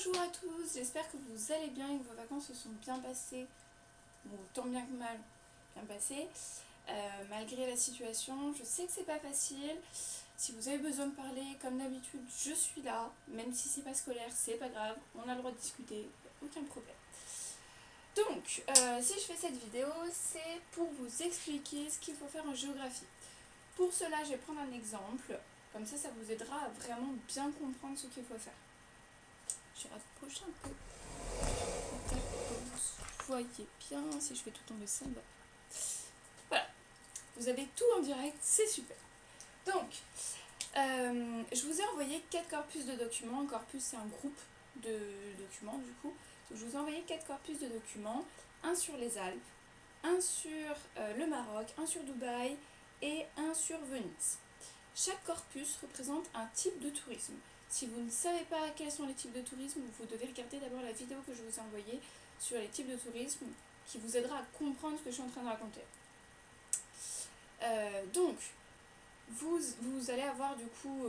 Bonjour à tous, j'espère que vous allez bien et que vos vacances se sont bien passées, ou tant bien que mal bien passées, malgré la situation. Je sais que c'est pas facile. Si vous avez besoin de parler, comme d'habitude, je suis là. Même si c'est pas scolaire, c'est pas grave, on a le droit de discuter, aucun problème. Donc, si je fais cette vidéo, c'est pour vous expliquer ce qu'il faut faire en géographie. Pour cela, je vais prendre un exemple, comme ça vous aidera à vraiment bien comprendre ce qu'il faut faire. Je vais rapprocher un peu. Vous voyez bien, si je fais tout tomber ça, bah. Voilà, vous avez tout en direct, c'est super. Donc, je vous ai envoyé 4 corpus de documents. Un corpus, c'est un groupe de documents, du coup. Donc, je vous ai envoyé 4 corpus de documents. Un sur les Alpes, un sur le Maroc, un sur Dubaï et un sur Venise. Chaque corpus représente un type de tourisme. Si vous ne savez pas quels sont les types de tourisme, vous devez regarder d'abord la vidéo que je vous ai envoyée sur les types de tourisme qui vous aidera à comprendre ce que je suis en train de raconter. Donc, vous allez avoir du coup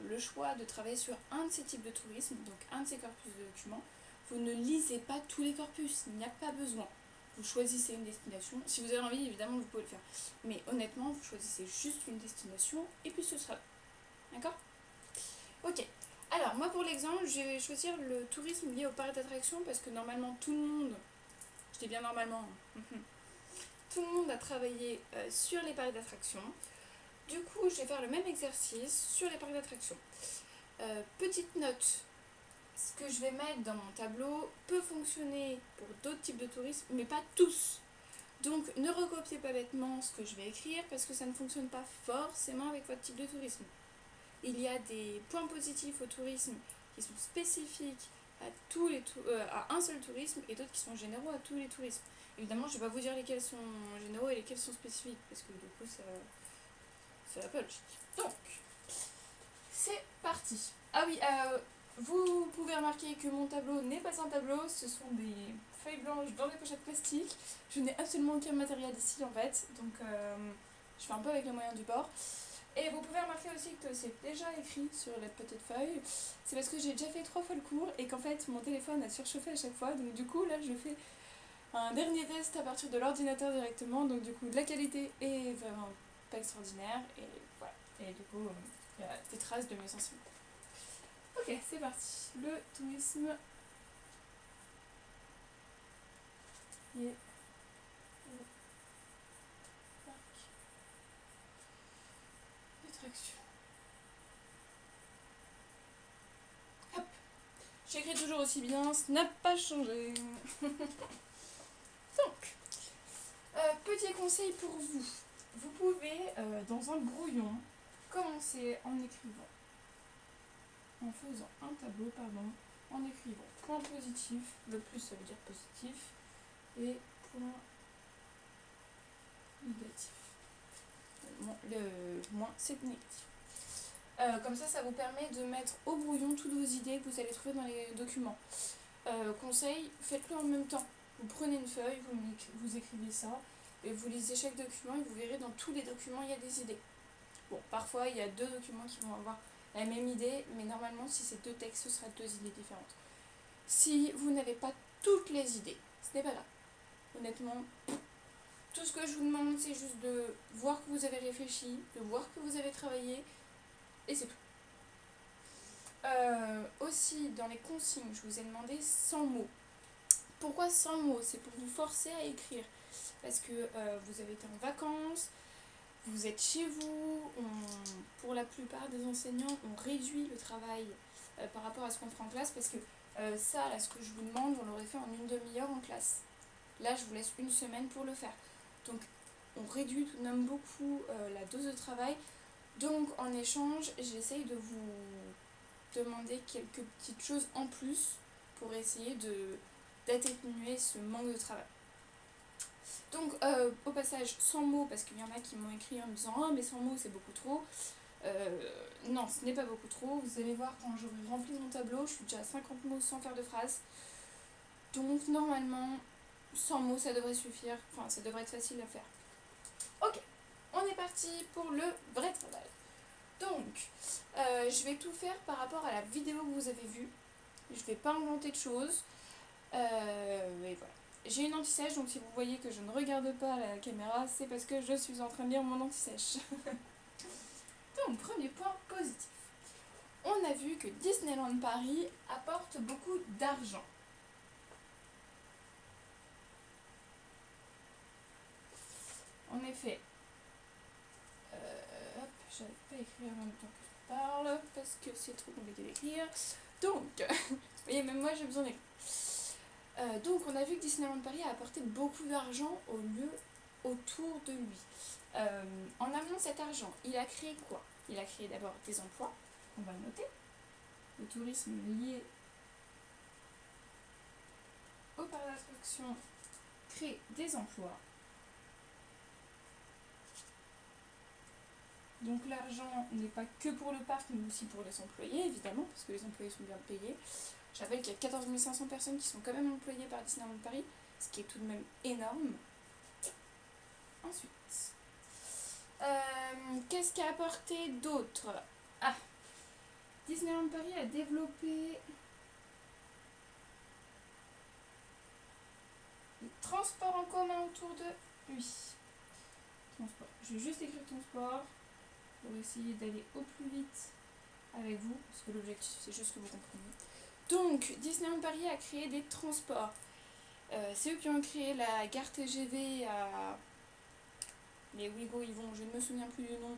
le choix de travailler sur un de ces types de tourisme, donc un de ces corpus de documents. Vous ne lisez pas tous les corpus, il n'y a pas besoin. Vous choisissez une destination. Si vous avez envie, évidemment, vous pouvez le faire. Mais honnêtement, vous choisissez juste une destination et puis ce sera. D'accord ? Ok. Alors, moi pour l'exemple, je vais choisir le tourisme lié au parc d'attractions parce que normalement tout le monde, je dis bien normalement, tout le monde a travaillé sur les parcs d'attractions. Du coup, je vais faire le même exercice sur les parcs d'attractions. Petite note, ce que je vais mettre dans mon tableau peut fonctionner pour d'autres types de tourisme, mais pas tous. Donc ne recopiez pas bêtement ce que je vais écrire parce que ça ne fonctionne pas forcément avec votre type de tourisme. Il y a des points positifs au tourisme qui sont spécifiques à un seul tourisme et d'autres qui sont généraux à tous les tourismes. Évidemment, je ne vais pas vous dire lesquels sont généraux et lesquels sont spécifiques parce que du coup, ça va pas logique. Donc, c'est parti. Ah oui, vous pouvez remarquer que mon tableau n'est pas un tableau, ce sont des feuilles blanches dans des pochettes plastiques. Je n'ai absolument aucun matériel ici en fait, donc je fais un peu avec les moyens du bord. Et vous pouvez remarquer aussi que c'est déjà écrit sur la petite feuille. C'est parce que j'ai déjà fait 3 fois le cours et qu'en fait mon téléphone a surchauffé à chaque fois. Donc du coup là je fais un dernier test à partir de l'ordinateur directement. Donc du coup la qualité est vraiment pas extraordinaire. Et voilà. Et du coup il y a des traces de mes anciens. Ok, c'est parti. Le tourisme et le parc d'attractions. Hop. J'écris toujours aussi bien, ça n'a pas changé. Donc, petit conseil pour vous. Vous pouvez, dans un brouillon, commencer en écrivant, en faisant un tableau, en écrivant point positif, le plus ça veut dire positif, et point négatif. Le moins c'est négatif. Comme ça vous permet de mettre au brouillon toutes vos idées que vous allez trouver dans les documents. Conseil, faites-le en même temps. Vous prenez une feuille, vous écrivez ça, et vous lisez chaque document, et vous verrez dans tous les documents, il y a des idées. Bon, parfois, il y a 2 documents qui vont avoir la même idée, mais normalement, si c'est 2 textes, ce sera 2 idées différentes. Si vous n'avez pas toutes les idées, ce n'est pas grave. Honnêtement, tout ce que je vous demande, c'est juste de voir que vous avez réfléchi, de voir que vous avez travaillé, et c'est tout. Aussi, dans les consignes, je vous ai demandé 100 mots. Pourquoi 100 mots ? C'est pour vous forcer à écrire. Parce que vous avez été en vacances, vous êtes chez vous, pour la plupart des enseignants, on réduit le travail par rapport à ce qu'on fera en classe. Parce que ça, là, ce que je vous demande, on l'aurait fait en une demi-heure en classe. Là, je vous laisse une semaine pour le faire. Donc, on réduit tout de même beaucoup la dose de travail. Donc, en échange, j'essaye de vous demander quelques petites choses en plus pour essayer d'atténuer ce manque de travail. Donc au passage 100 mots, parce qu'il y en a qui m'ont écrit en me disant « Ah mais 100 mots c'est beaucoup trop ». Non, ce n'est pas beaucoup trop. Vous allez voir quand j'aurai rempli mon tableau, je suis déjà à 50 mots sans faire de phrase. Donc normalement 100 mots ça devrait suffire, enfin ça devrait être facile à faire. Ok, on est parti pour le vrai travail. Donc, je vais tout faire par rapport à la vidéo que vous avez vue. Je vais pas inventer de choses. Mais voilà. J'ai une anti-sèche, donc si vous voyez que je ne regarde pas la caméra, c'est parce que je suis en train de lire mon anti-sèche. Donc, premier point positif. On a vu que Disneyland Paris apporte beaucoup d'argent. En effet, hop, j'arrive pas à écrire en même temps que je parle parce que c'est trop compliqué d'écrire. Donc, vous voyez, même moi j'ai besoin d'écrire. Donc, on a vu que Disneyland Paris a apporté beaucoup d'argent au lieu autour de lui. En amont de cet argent, il a créé quoi? Il a créé d'abord des emplois, on va le noter. Le tourisme lié au parc d'attractions crée des emplois. Donc l'argent n'est pas que pour le parc, mais aussi pour les employés, évidemment, parce que les employés sont bien payés. Je rappelle qu'il y a 14 500 personnes qui sont quand même employées par Disneyland Paris, ce qui est tout de même énorme. Ensuite, qu'est-ce qu'a apporté d'autre? Ah, Disneyland Paris a développé les transports en commun autour de lui. Transport. Je vais juste écrire transport pour essayer d'aller au plus vite avec vous, parce que l'objectif c'est juste que vous compreniez. Donc, Disneyland Paris a créé des transports. C'est eux qui ont créé la gare TGV à... Les Ouigo, ils vont, je ne me souviens plus du nom.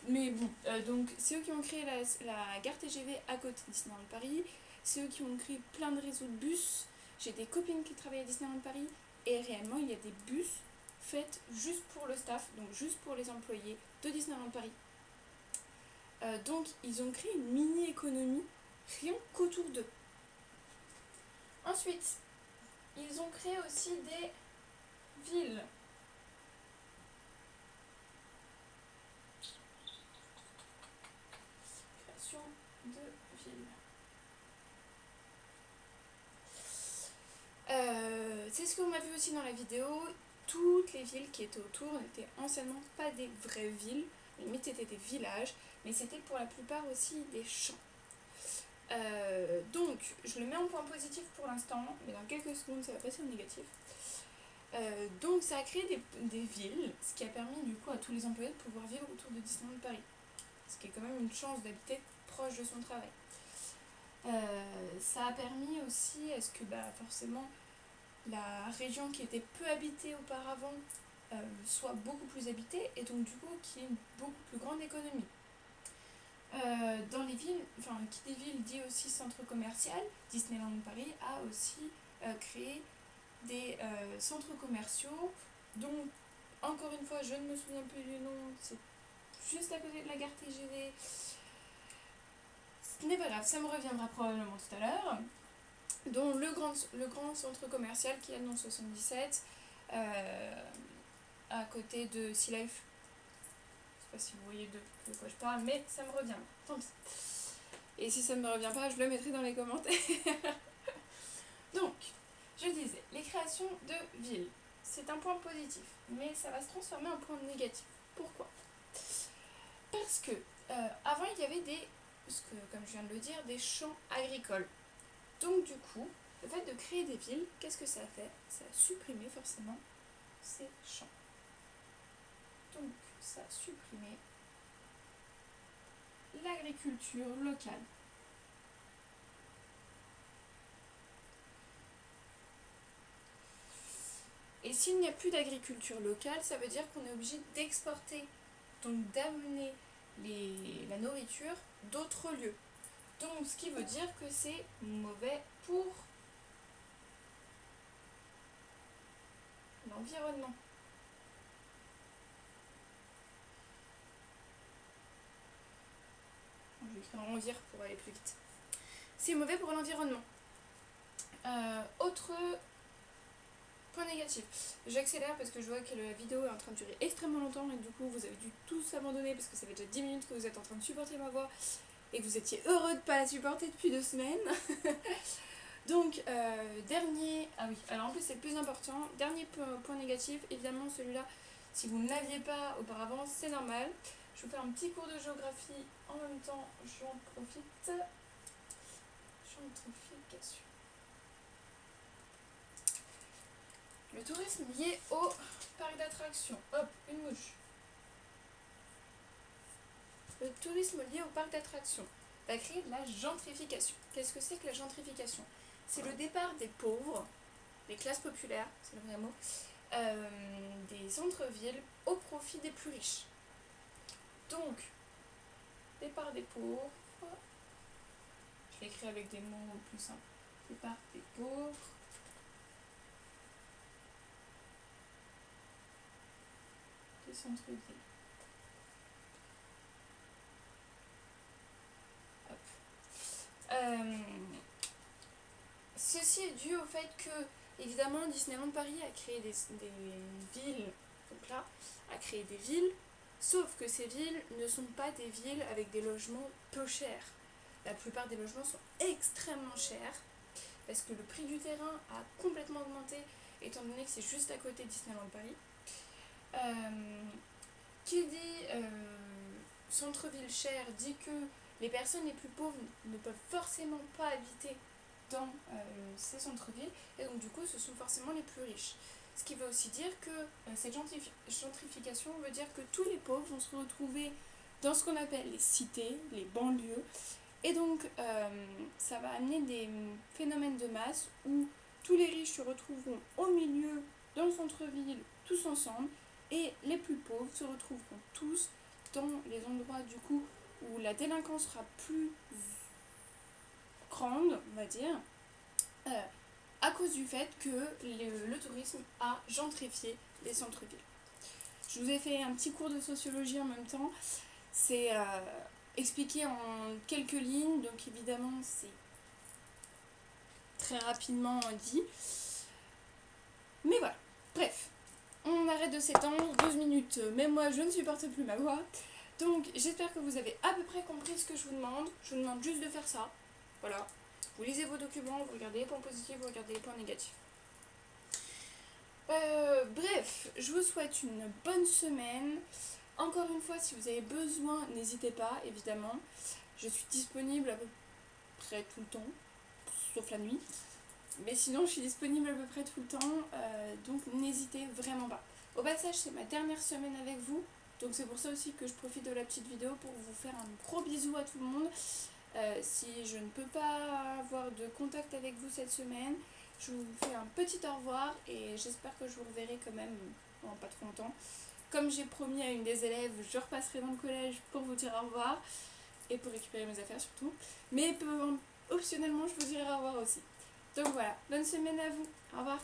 Mais bon, donc c'est eux qui ont créé la gare TGV à côté de Disneyland Paris. C'est eux qui ont créé plein de réseaux de bus. J'ai des copines qui travaillent à Disneyland Paris. Et réellement, il y a des bus faits juste pour le staff, donc juste pour les employés de Disneyland Paris. Donc, ils ont créé une mini-économie rien qu'autour d'eux. Ensuite, ils ont créé aussi des villes. Création de villes. C'est ce qu'on a vu aussi dans la vidéo. Toutes les villes qui étaient autour n'étaient anciennement pas des vraies villes. Limite, c'était des villages, mais c'était pour la plupart aussi des champs. Donc, je le mets en point positif pour l'instant, mais dans quelques secondes, ça va passer au négatif. Donc, ça a créé des villes, ce qui a permis du coup à tous les employés de pouvoir vivre autour de Disneyland Paris. Ce qui est quand même une chance d'habiter proche de son travail. Ça a permis aussi à ce que forcément la région qui était peu habitée auparavant soit beaucoup plus habitée et donc du coup qu'il y ait une beaucoup plus grande économie. Dans les villes, enfin qui dit ville dit aussi centre commercial, Disneyland Paris a aussi créé des centres commerciaux dont, encore une fois, je ne me souviens plus du nom, c'est juste à côté de la gare TGV. Ce n'est pas grave, ça me reviendra probablement tout à l'heure. Dont le grand centre commercial qui est dans 77, à côté de Sea Life. Je ne sais pas si vous voyez de quoi je parle, mais ça me revient. Tant pis. Et si ça ne me revient pas, je le mettrai dans les commentaires. Donc, je disais, les créations de villes, c'est un point positif, mais ça va se transformer en point négatif. Pourquoi? Parce que avant, il y avait comme je viens de le dire, des champs agricoles. Donc du coup, le fait de créer des villes, qu'est-ce que ça a fait? Ça a supprimé forcément ces champs. Donc ça a supprimé l'agriculture locale. Et s'il n'y a plus d'agriculture locale, ça veut dire qu'on est obligé d'exporter, donc d'amener la nourriture d'autres lieux. Donc ce qui veut dire que c'est mauvais pour l'environnement. Je vais écrire envir pour aller plus vite. C'est mauvais pour l'environnement. Autre point négatif. J'accélère parce que je vois que la vidéo est en train de durer extrêmement longtemps et du coup vous avez dû tous abandonner parce que ça fait déjà 10 minutes que vous êtes en train de supporter ma voix et que vous étiez heureux de ne pas la supporter depuis 2 semaines. Donc, dernier... Ah oui, alors en plus c'est le plus important. Dernier point négatif, évidemment celui-là, si vous ne l'aviez pas auparavant, c'est normal. Je vous fais un petit cours de géographie en même temps, j'en profite. Champ Gentrification. Le tourisme lié au parc d'attractions. Hop, une mouche. Le tourisme lié au parc d'attractions va créer de la gentrification. Qu'est-ce que c'est que la gentrification? C'est le départ des pauvres, des classes populaires, c'est le vrai mot, des centres-villes au profit des plus riches. Donc, départ des pauvres, je l'écris avec des mots plus simples. Départ des pauvres, des centres-villes. Ceci est dû au fait que, évidemment, Disneyland Paris a créé des villes, donc là, a créé des villes, sauf que ces villes ne sont pas des villes avec des logements peu chers. La plupart des logements sont extrêmement chers, parce que le prix du terrain a complètement augmenté, étant donné que c'est juste à côté de Disneyland Paris. Qui dit centre-ville cher dit que les personnes les plus pauvres ne peuvent forcément pas habiter dans ces centres-villes, et donc du coup ce sont forcément les plus riches. Ce qui veut aussi dire que cette gentrification veut dire que tous les pauvres vont se retrouver dans ce qu'on appelle les cités, les banlieues, et donc ça va amener des phénomènes de masse où tous les riches se retrouveront au milieu, dans le centre-ville, tous ensemble, et les plus pauvres se retrouveront tous dans les endroits du coup où la délinquance sera plus grande, on va dire, à cause du fait que le tourisme a gentrifié les centres-villes. Je vous ai fait un petit cours de sociologie en même temps. C'est expliqué en quelques lignes, donc évidemment c'est très rapidement dit. Mais voilà, bref. On arrête de s'étendre, 12 minutes, même moi je ne supporte plus ma voix. Donc j'espère que vous avez à peu près compris ce que je vous demande. Je vous demande juste de faire ça. Voilà. Vous lisez vos documents, vous regardez les points positifs, vous regardez les points négatifs. Bref, je vous souhaite une bonne semaine. Encore une fois, si vous avez besoin, n'hésitez pas, évidemment. Je suis disponible à peu près tout le temps, sauf la nuit. Mais sinon, je suis disponible à peu près tout le temps, donc n'hésitez vraiment pas. Au passage, c'est ma dernière semaine avec vous, donc c'est pour ça aussi que je profite de la petite vidéo pour vous faire un gros bisou à tout le monde. Si je ne peux pas avoir de contact avec vous cette semaine, je vous fais un petit au revoir et j'espère que je vous reverrai quand même dans pas trop longtemps. Comme j'ai promis à une des élèves, je repasserai dans le collège pour vous dire au revoir et pour récupérer mes affaires surtout. Mais optionnellement, je vous dirai au revoir aussi. Donc voilà, bonne semaine à vous. Au revoir.